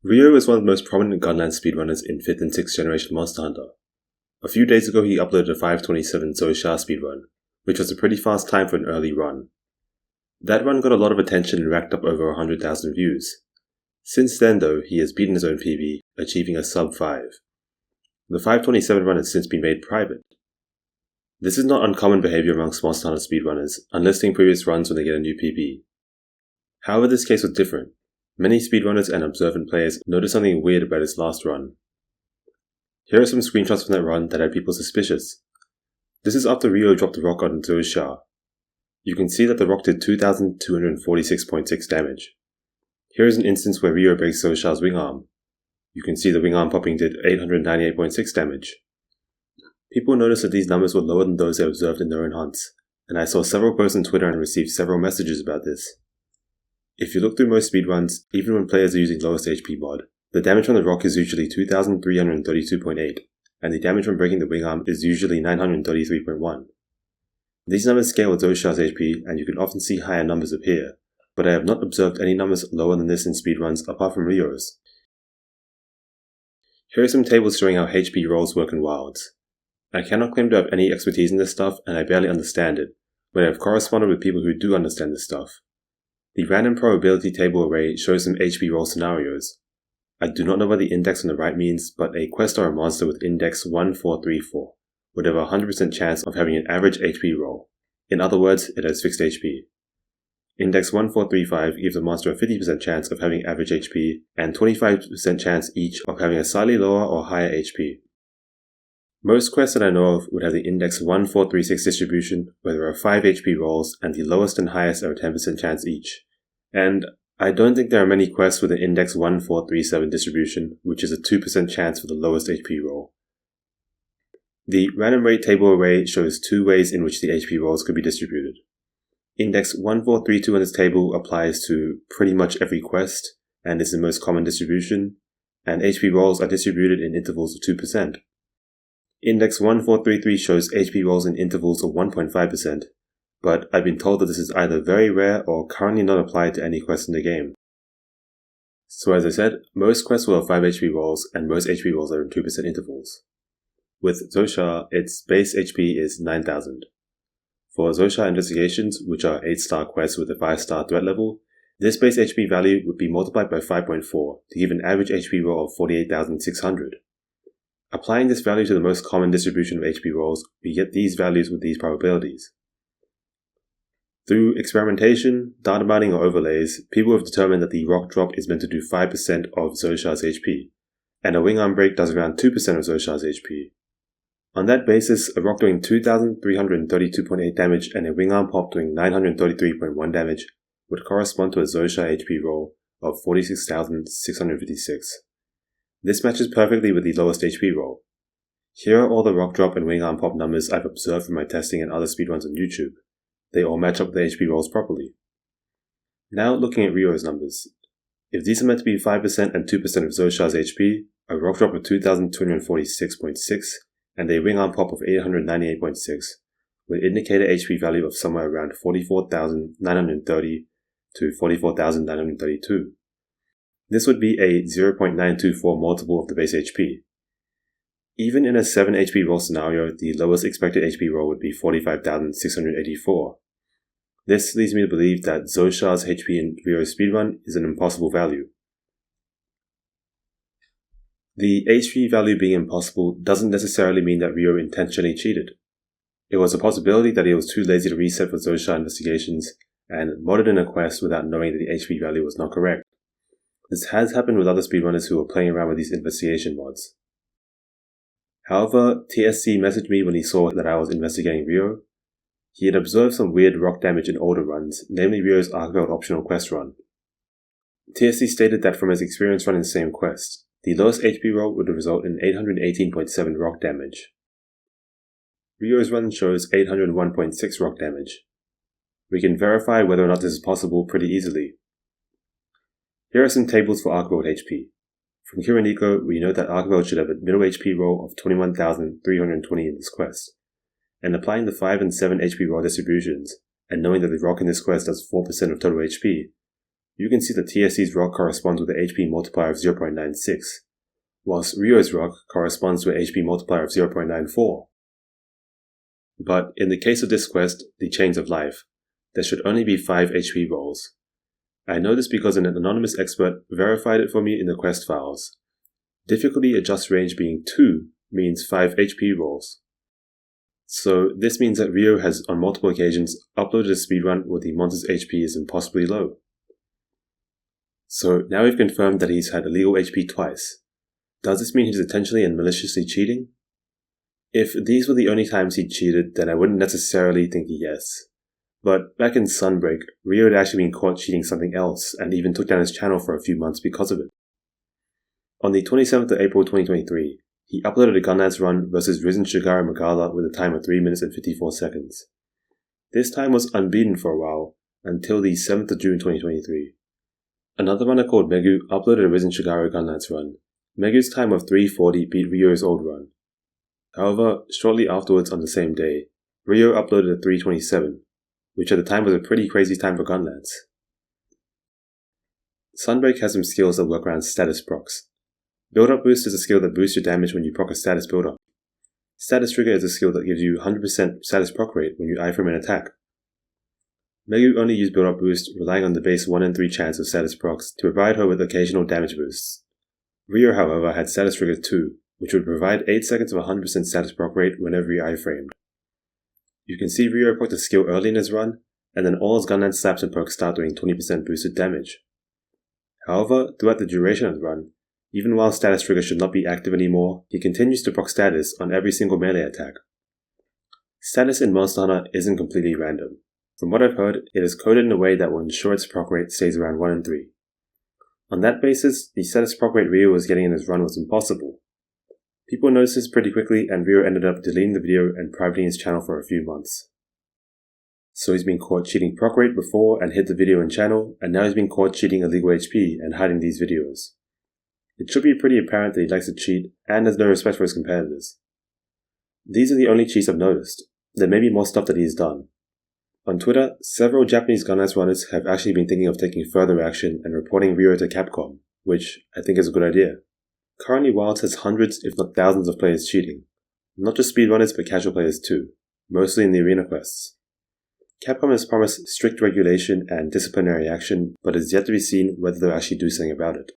Rio is one of the most prominent Gunland speedrunners in 5th and 6th generation Monster Hunter. A few days ago he uploaded a 5:27 shia speedrun, which was a pretty fast time for an early run. That run got a lot of attention and racked up over 100,000 views. Since then though, he has beaten his own PB, achieving a sub 5. The 5:27 run has since been made private. This is not uncommon behavior amongst Monster Hunter speedrunners, unlisting previous runs when they get a new PB. However, this case was different. Many speedrunners and observant players noticed something weird about his last run. Here are some screenshots from that run that had people suspicious. This is after Rio dropped the rock on Shia. You can see that the rock did 2,246.6 damage. Here is an instance where Rio breaks Shia's wing arm. You can see the wing arm popping did 898.6 damage. People noticed that these numbers were lower than those they observed in their own hunts, and I saw several posts on Twitter and received several messages about this. If you look through most speedruns, even when players are using lowest HP mod, the damage from the rock is usually 2,332.8, and the damage from breaking the wing arm is usually 933.1. These numbers scale with Shia's HP, and you can often see higher numbers appear, but I have not observed any numbers lower than this in speedruns apart from Rio's. Here are some tables showing how HP rolls work in Wilds. I cannot claim to have any expertise in this stuff, and I barely understand it, but I have corresponded with people who do understand this stuff. The random probability table array shows some HP roll scenarios. I do not know what the index on the right means, but a quest or a monster with index 1434 would have a 100% chance of having an average HP roll. In other words, it has fixed HP. Index 1435 gives a monster a 50% chance of having average HP, and 25% chance each of having a slightly lower or higher HP. Most quests that I know of would have the index 1436 distribution, where there are 5 HP rolls, and the lowest and highest are a 10% chance each. And I don't think there are many quests with an index 1437 distribution, which is a 2% chance for the lowest HP roll. The random rate table array shows 2 ways in which the HP rolls could be distributed. Index 1432 on this table applies to pretty much every quest, and is the most common distribution, and HP rolls are distributed in intervals of 2%. Index 1433 shows HP rolls in intervals of 1.5%, but I've been told that this is either very rare or currently not applied to any quest in the game. So as I said, most quests will have 5 HP rolls, and most HP rolls are in 2% intervals. With Shia, its base HP is 9,000. For Shia investigations, which are 8-star quests with a 5-star threat level, this base HP value would be multiplied by 5.4 to give an average HP roll of 48,600. Applying this value to the most common distribution of HP rolls, we get these values with these probabilities. Through experimentation, data mining or overlays, people have determined that the rock drop is meant to do 5% of Shia's HP, and a wing arm break does around 2% of Shia's HP. On that basis, a rock doing 2,332.8 damage and a wing arm pop doing 933.1 damage would correspond to a Shia HP roll of 46,656. This matches perfectly with the lowest HP roll. Here are all the rock drop and wing arm pop numbers I've observed from my testing and other speedruns on YouTube. They all match up with the HP rolls properly. Now looking at Rio's numbers. If these are meant to be 5% and 2% of Shia's HP, a rock drop of 2,246.6 and a wing arm pop of 898.6 would indicate an HP value of somewhere around 44,930 to 44,932. This would be a 0.924 multiple of the base HP. Even in a 7 HP roll scenario, the lowest expected HP roll would be 45,684. This leads me to believe that Shia's HP in Rio's speedrun is an impossible value. The HP value being impossible doesn't necessarily mean that Rio intentionally cheated. It was a possibility that he was too lazy to reset for Shia investigations and modded in a quest without knowing that the HP value was not correct. This has happened with other speedrunners who were playing around with these investigation mods. However, TSC messaged me when he saw that I was investigating Rio. He had observed some weird rock damage in older runs, namely Rio's Archibald optional quest run. TSC stated that from his experience running the same quest, the lowest HP roll would result in 818.7 rock damage. Rio's run shows 801.6 rock damage. We can verify whether or not this is possible pretty easily. Here are some tables for Archibald HP. From Kiriniko, we know that Archibald should have a middle HP roll of 21,320 in this quest, and applying the 5 and 7 HP roll distributions, and knowing that the rock in this quest does 4% of total HP, you can see that TSC's rock corresponds with an HP multiplier of 0.96, whilst Ryo's rock corresponds to an HP multiplier of 0.94. But in the case of this quest, the Chains of Life, there should only be 5 HP rolls. I know this because an anonymous expert verified it for me in the quest files. Difficulty adjust range being 2 means 5 HP rolls. So this means that Ryo has on multiple occasions uploaded a speedrun where the monster's HP is impossibly low. So now we've confirmed that he's had illegal HP twice. Does this mean he's intentionally and maliciously cheating? If these were the only times he cheated, then I wouldn't necessarily think yes. But back in Sunbreak, Ryo had actually been caught cheating something else and even took down his channel for a few months because of it. On the 27th of April 2023, he uploaded a Gunlance run versus Risen Shigara Magala with a time of 3 minutes and 54 seconds. This time was unbeaten for a while, until the 7th of June 2023. Another runner called Megu uploaded a Risen Shigara Gunlance run. Megu's time of 3:40 beat Ryo's old run. However, shortly afterwards on the same day, Ryo uploaded a 3:27, which at the time was a pretty crazy time for Gunlance. Sunbreak has some skills that work around status procs. Build-up boost is a skill that boosts your damage when you proc a status build-up. Status trigger is a skill that gives you 100% status proc rate when you iframe an attack. Megu only used build-up boost, relying on the base 1 in 3 chance of status procs to provide her with occasional damage boosts. Ryo, however, had status trigger 2, which would provide 8 seconds of 100% status proc rate whenever he iframed. You can see Ryo proc the skill early in his run, and then all his Gunlance slaps and perks start doing 20% boosted damage. However, throughout the duration of the run, even while status trigger should not be active anymore, he continues to proc status on every single melee attack. Status in Monster Hunter isn't completely random. From what I've heard, it is coded in a way that will ensure its proc rate stays around 1 in 3. On that basis, the status proc rate Ryo was getting in his run was impossible. People noticed this pretty quickly, and Ryo ended up deleting the video and privating his channel for a few months. So he's been caught cheating proc rate before and hid the video and channel, and now he's been caught cheating illegal HP and hiding these videos. It should be pretty apparent that he likes to cheat and has no respect for his competitors. These are the only cheats I've noticed. There may be more stuff that he's done. On Twitter, several Japanese Gunlance runners have actually been thinking of taking further action and reporting Ryo to Capcom, which I think is a good idea. Currently, Wilds has hundreds, if not thousands of players cheating. Not just speedrunners, but casual players too, mostly in the arena quests. Capcom has promised strict regulation and disciplinary action, but it's yet to be seen whether they'll actually do something about it.